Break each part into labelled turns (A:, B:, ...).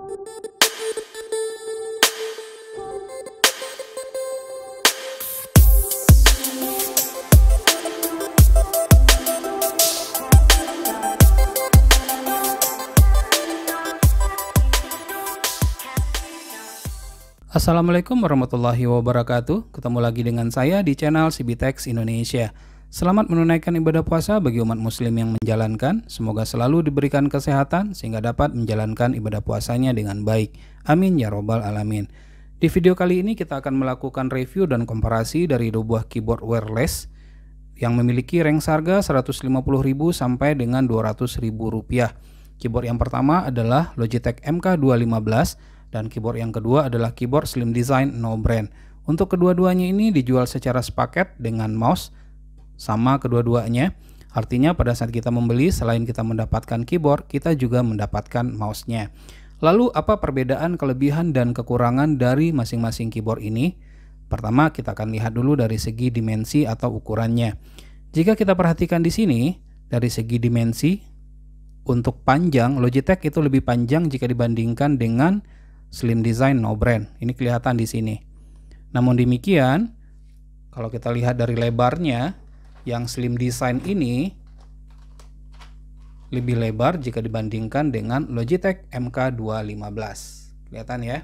A: Assalamualaikum warahmatullahi wabarakatuh. Ketemu lagi dengan saya di channel CBTech Indonesia. Selamat menunaikan ibadah puasa bagi umat muslim yang menjalankan. Semoga selalu diberikan kesehatan sehingga dapat menjalankan ibadah puasanya dengan baik. Amin ya robbal alamin. Di video kali ini kita akan melakukan review dan komparasi dari dua buah keyboard wireless yang memiliki range harga 150.000 sampai dengan 200.000 rupiah. Keyboard yang pertama adalah Logitech MK215 dan keyboard yang kedua adalah keyboard Slim Design No Brand. Untuk kedua-duanya ini dijual secara sepaket dengan mouse sama kedua-duanya. Artinya pada saat kita membeli, selain kita mendapatkan keyboard, kita juga mendapatkan mouse-nya. Lalu apa perbedaan, kelebihan, dan kekurangan dari masing-masing keyboard ini? Pertama, kita akan lihat dulu dari segi dimensi atau ukurannya. Jika kita perhatikan di sini, dari segi dimensi, untuk panjang, Logitech itu lebih panjang jika dibandingkan dengan Slim Design No Brand. Ini kelihatan di sini. Namun demikian, kalau kita lihat dari lebarnya, yang Slim Design ini lebih lebar jika dibandingkan dengan Logitech MK215. Kelihatan ya?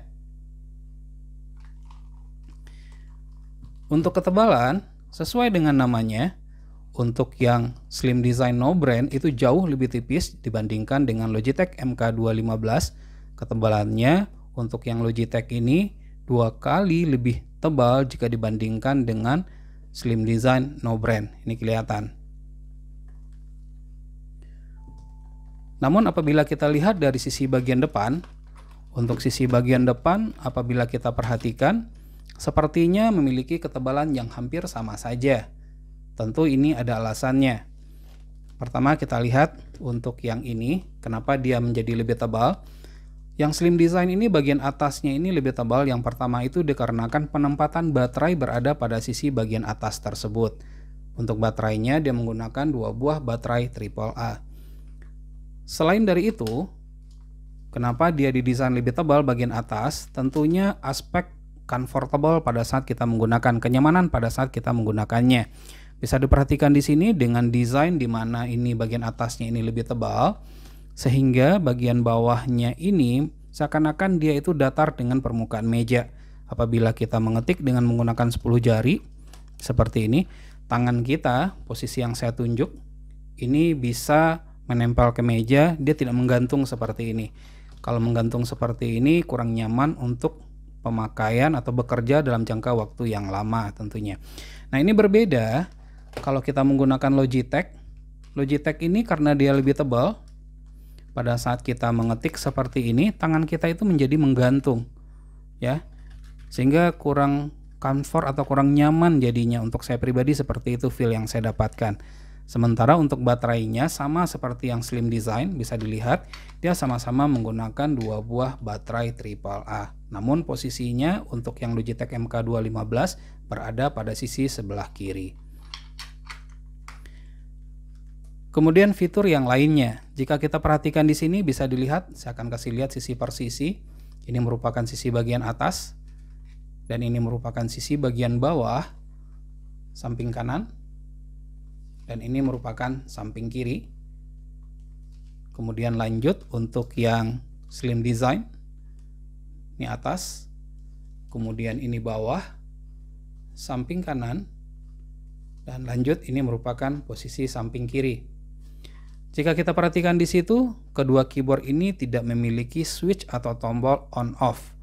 A: Untuk ketebalan, sesuai dengan namanya, untuk yang Slim Design No Brand itu jauh lebih tipis dibandingkan dengan Logitech MK215. Ketebalannya untuk yang Logitech ini 2 kali lebih tebal jika dibandingkan dengan Slim Design No Brand. Ini kelihatan. Namun apabila kita lihat dari sisi bagian depan, untuk sisi bagian depan apabila kita perhatikan, sepertinya memiliki ketebalan yang hampir sama saja. Tentu ini ada alasannya. Pertama kita lihat untuk yang ini, kenapa dia menjadi lebih tebal. Yang Slim Design ini bagian atasnya ini lebih tebal. Yang pertama itu dikarenakan penempatan baterai berada pada sisi bagian atas tersebut. Untuk baterainya dia menggunakan 2 buah baterai AAA. Selain dari itu, kenapa dia didesain lebih tebal bagian atas? Tentunya aspek comfortable pada saat kita menggunakan, kenyamanan pada saat kita menggunakannya. Bisa diperhatikan di sini dengan desain di mana ini bagian atasnya ini lebih tebal, sehingga bagian bawahnya ini seakan-akan dia itu datar dengan permukaan meja. Apabila kita mengetik dengan menggunakan 10 jari seperti ini, tangan kita, posisi yang saya tunjuk, ini bisa menempel ke meja, dia tidak menggantung seperti ini. Kalau menggantung seperti ini kurang nyaman untuk pemakaian atau bekerja dalam jangka waktu yang lama tentunya. Nah ini berbeda kalau kita menggunakan Logitech. Logitech ini karena dia lebih tebal, pada saat kita mengetik seperti ini, tangan kita itu menjadi menggantung, ya, sehingga kurang comfort atau kurang nyaman jadinya. Untuk saya pribadi seperti itu feel yang saya dapatkan. Sementara untuk baterainya sama seperti yang Slim Design, bisa dilihat dia sama-sama menggunakan 2 buah baterai AAA. Namun posisinya untuk yang Logitech MK215 berada pada sisi sebelah kiri. Kemudian fitur yang lainnya, jika kita perhatikan di sini bisa dilihat, saya akan kasih lihat sisi per sisi. Ini merupakan sisi bagian atas dan ini merupakan sisi bagian bawah samping kanan dan ini merupakan samping kiri. Kemudian lanjut untuk yang Slim Design, ini atas, kemudian ini bawah, samping kanan, dan lanjut ini merupakan posisi samping kiri. Jika kita perhatikan di situ, kedua keyboard ini tidak memiliki switch atau tombol on off.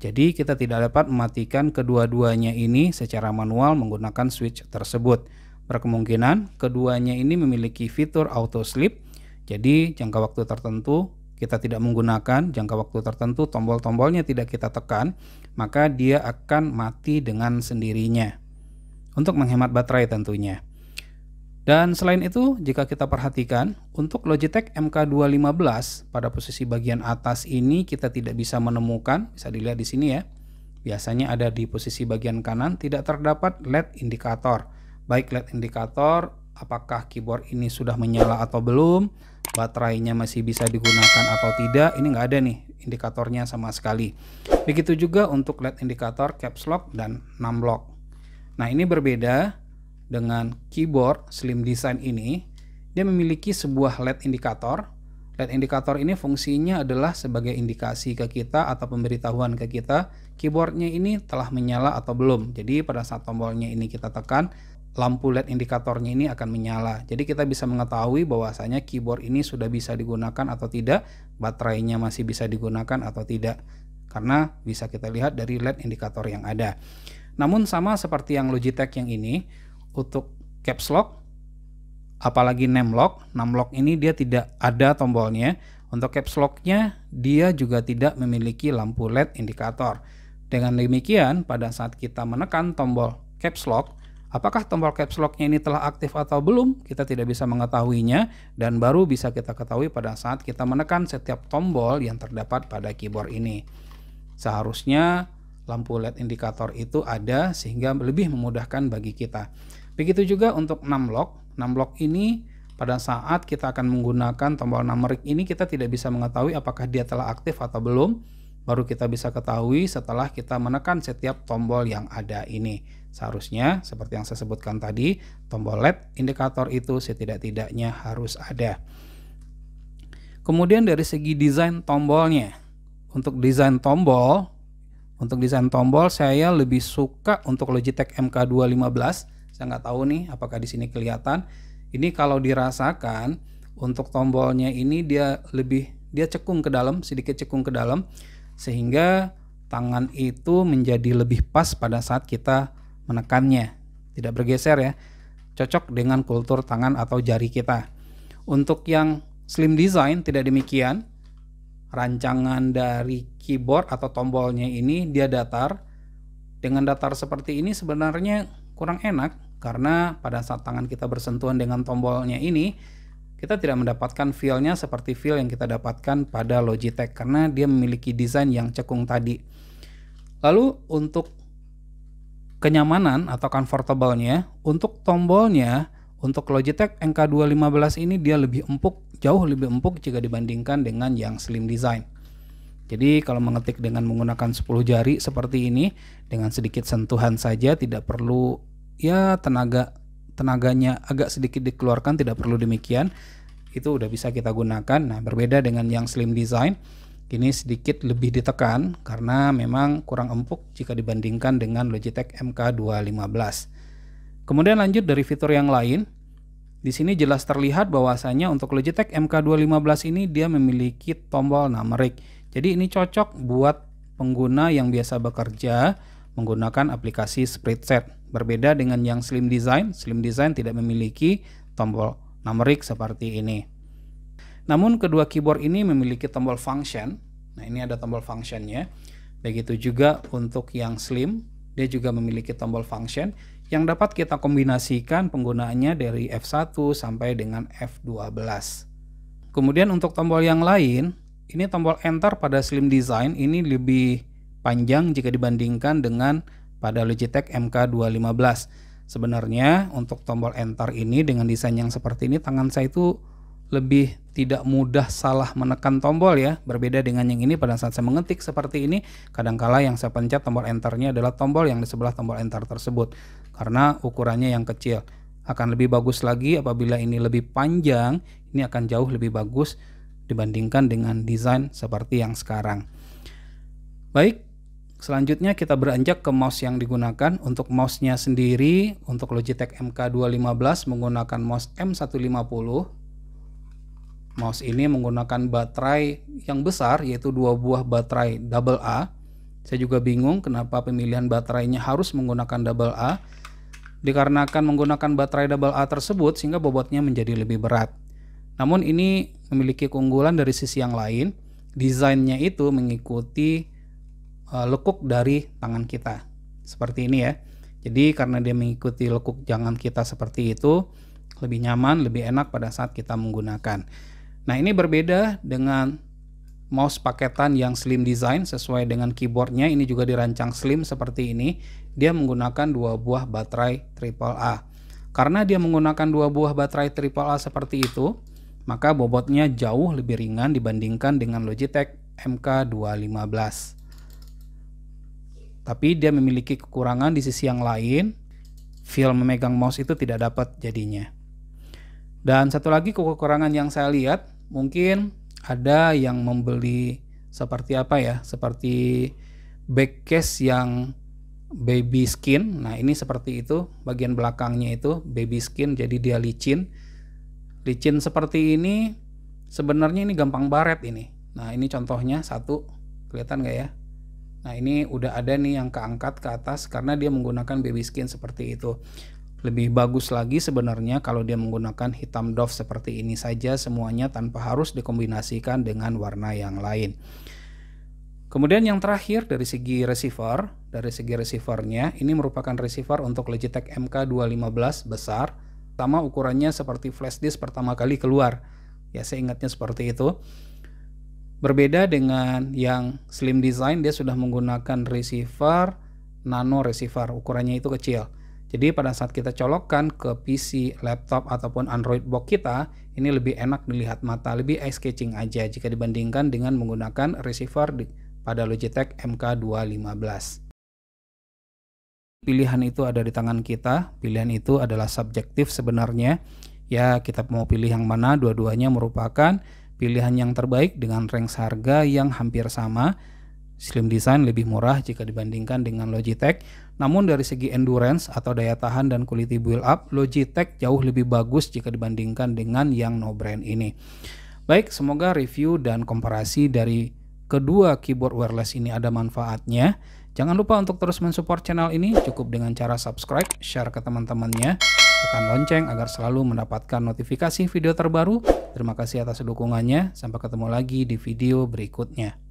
A: Jadi kita tidak dapat mematikan kedua-duanya ini secara manual menggunakan switch tersebut. Berkemungkinan keduanya ini memiliki fitur auto sleep. Jadi jangka waktu tertentu kita tidak menggunakan, jangka waktu tertentu tombol-tombolnya tidak kita tekan, maka dia akan mati dengan sendirinya. Untuk menghemat baterai tentunya. Dan selain itu, jika kita perhatikan, untuk Logitech MK215 pada posisi bagian atas ini kita tidak bisa menemukan, bisa dilihat di sini ya. Biasanya ada di posisi bagian kanan tidak terdapat LED indikator, baik LED indikator apakah keyboard ini sudah menyala atau belum, baterainya masih bisa digunakan atau tidak. Ini nggak ada nih indikatornya sama sekali. Begitu juga untuk LED indikator caps lock dan numlock. Nah, ini berbeda dengan keyboard slim design ini. Dia memiliki sebuah LED indikator. LED indikator ini fungsinya adalah sebagai indikasi ke kita atau pemberitahuan ke kita keyboardnya ini telah menyala atau belum. Jadi pada saat tombolnya ini kita tekan, lampu LED indikatornya ini akan menyala. Jadi kita bisa mengetahui bahwasanya keyboard ini sudah bisa digunakan atau tidak, baterainya masih bisa digunakan atau tidak. Karena bisa kita lihat dari LED indikator yang ada. Namun sama seperti yang Logitech yang ini, untuk caps lock apalagi numlock ini dia tidak ada tombolnya. Untuk caps locknya dia juga tidak memiliki lampu LED indikator. Dengan demikian pada saat kita menekan tombol caps lock, apakah tombol caps locknya ini telah aktif atau belum, kita tidak bisa mengetahuinya, dan baru bisa kita ketahui pada saat kita menekan setiap tombol yang terdapat pada keyboard ini. Seharusnya lampu LED indikator itu ada sehingga lebih memudahkan bagi kita. Begitu juga untuk numlock. Numlock ini pada saat kita akan menggunakan tombol numerik ini kita tidak bisa mengetahui apakah dia telah aktif atau belum. Baru kita bisa ketahui setelah kita menekan setiap tombol yang ada ini. Seharusnya seperti yang saya sebutkan tadi, tombol LED indikator itu setidak-tidaknya harus ada. Kemudian dari segi desain tombolnya. Untuk desain tombol saya lebih suka untuk Logitech MK215. Saya nggak tahu nih apakah di sini kelihatan. Ini kalau dirasakan untuk tombolnya ini dia cekung ke dalam, sedikit cekung ke dalam, sehingga tangan itu menjadi lebih pas pada saat kita menekannya, tidak bergeser ya. Cocok dengan kultur tangan atau jari kita. Untuk yang slim design tidak demikian. Rancangan dari keyboard atau tombolnya ini dia datar. Dengan datar seperti ini sebenarnya kurang enak, karena pada saat tangan kita bersentuhan dengan tombolnya ini kita tidak mendapatkan feel-nya seperti feel yang kita dapatkan pada Logitech, karena dia memiliki desain yang cekung tadi. Lalu untuk kenyamanan atau comfortable-nya, untuk tombolnya untuk Logitech MK215 ini dia lebih empuk, jauh lebih empuk jika dibandingkan dengan yang slim design. Jadi kalau mengetik dengan menggunakan 10 jari seperti ini, dengan sedikit sentuhan saja, tidak perlu ya tenaganya agak sedikit dikeluarkan, tidak perlu demikian, itu udah bisa kita gunakan. Nah, berbeda dengan yang slim design, ini sedikit lebih ditekan karena memang kurang empuk jika dibandingkan dengan Logitech MK215. Kemudian lanjut dari fitur yang lain, di sini jelas terlihat bahwasanya untuk Logitech MK215 ini dia memiliki tombol numerik. Jadi ini cocok buat pengguna yang biasa bekerja menggunakan aplikasi spreadsheet. Berbeda dengan yang slim design tidak memiliki tombol numerik seperti ini. Namun kedua keyboard ini memiliki tombol function. Nah, ini ada tombol functionnya. Begitu juga untuk yang slim, dia juga memiliki tombol function yang dapat kita kombinasikan penggunaannya dari F1 sampai dengan F12. Kemudian untuk tombol yang lain, ini tombol enter pada slim design ini lebih panjang jika dibandingkan dengan pada Logitech MK215. Sebenarnya untuk tombol enter ini dengan desain yang seperti ini, tangan saya itu lebih tidak mudah salah menekan tombol ya. Berbeda dengan yang ini, pada saat saya mengetik seperti ini, kadangkala yang saya pencet tombol enternya adalah tombol yang di sebelah tombol enter tersebut, karena ukurannya yang kecil. Akan lebih bagus lagi apabila ini lebih panjang, ini akan jauh lebih bagus dibandingkan dengan desain seperti yang sekarang. Baik, selanjutnya kita beranjak ke mouse yang digunakan. Untuk mouse-nya sendiri, untuk Logitech MK215 menggunakan mouse M150. Mouse ini menggunakan baterai yang besar, yaitu 2 buah baterai AA. Saya juga bingung kenapa pemilihan baterainya harus menggunakan AA. Dikarenakan menggunakan baterai AA tersebut sehingga bobotnya menjadi lebih berat. Namun ini memiliki keunggulan dari sisi yang lain. Desainnya itu mengikuti lekuk dari tangan kita. Seperti ini ya. Jadi karena dia mengikuti lekuk tangan kita seperti itu, lebih nyaman, lebih enak pada saat kita menggunakan. Nah, ini berbeda dengan mouse paketan yang slim design. Sesuai dengan keyboardnya, ini juga dirancang slim seperti ini. Dia menggunakan 2 buah baterai AAA. Karena dia menggunakan 2 buah baterai AAA seperti itu, maka bobotnya jauh lebih ringan dibandingkan dengan Logitech MK215. Tapi dia memiliki kekurangan di sisi yang lain, feel memegang mouse itu tidak dapat jadinya. Dan satu lagi kekurangan yang saya lihat, mungkin ada yang membeli seperti apa ya, seperti back case yang baby skin. Nah ini seperti itu, bagian belakangnya itu baby skin, jadi dia licin. Licin seperti ini, sebenarnya ini gampang baret ini. Nah ini contohnya satu, kelihatan nggak ya? Nah ini udah ada nih yang keangkat ke atas karena dia menggunakan baby skin seperti itu. Lebih bagus lagi sebenarnya kalau dia menggunakan hitam doff seperti ini saja semuanya tanpa harus dikombinasikan dengan warna yang lain. Kemudian yang terakhir dari segi receiver, receivernya ini merupakan receiver untuk Logitech MK215 besar, sama ukurannya seperti flash disk pertama kali keluar. Ya saya ingatnya seperti itu. Berbeda dengan yang slim design, dia sudah menggunakan receiver nano receiver, ukurannya itu kecil. Jadi pada saat kita colokkan ke PC, laptop ataupun Android box kita, ini lebih enak dilihat mata, lebih eye catching aja jika dibandingkan dengan menggunakan receiver pada Logitech MK215. Pilihan itu ada di tangan kita, pilihan itu adalah subjektif sebenarnya. Ya kita mau pilih yang mana, dua-duanya merupakan pilihan yang terbaik dengan range harga yang hampir sama. Slim design lebih murah jika dibandingkan dengan Logitech. Namun dari segi endurance atau daya tahan dan quality build up, Logitech jauh lebih bagus jika dibandingkan dengan yang no brand ini. Baik, semoga review dan komparasi dari kedua keyboard wireless ini ada manfaatnya. Jangan lupa untuk terus mensupport channel ini, cukup dengan cara subscribe, share ke teman-temannya, tekan lonceng agar selalu mendapatkan notifikasi video terbaru. Terima kasih atas dukungannya, sampai ketemu lagi di video berikutnya.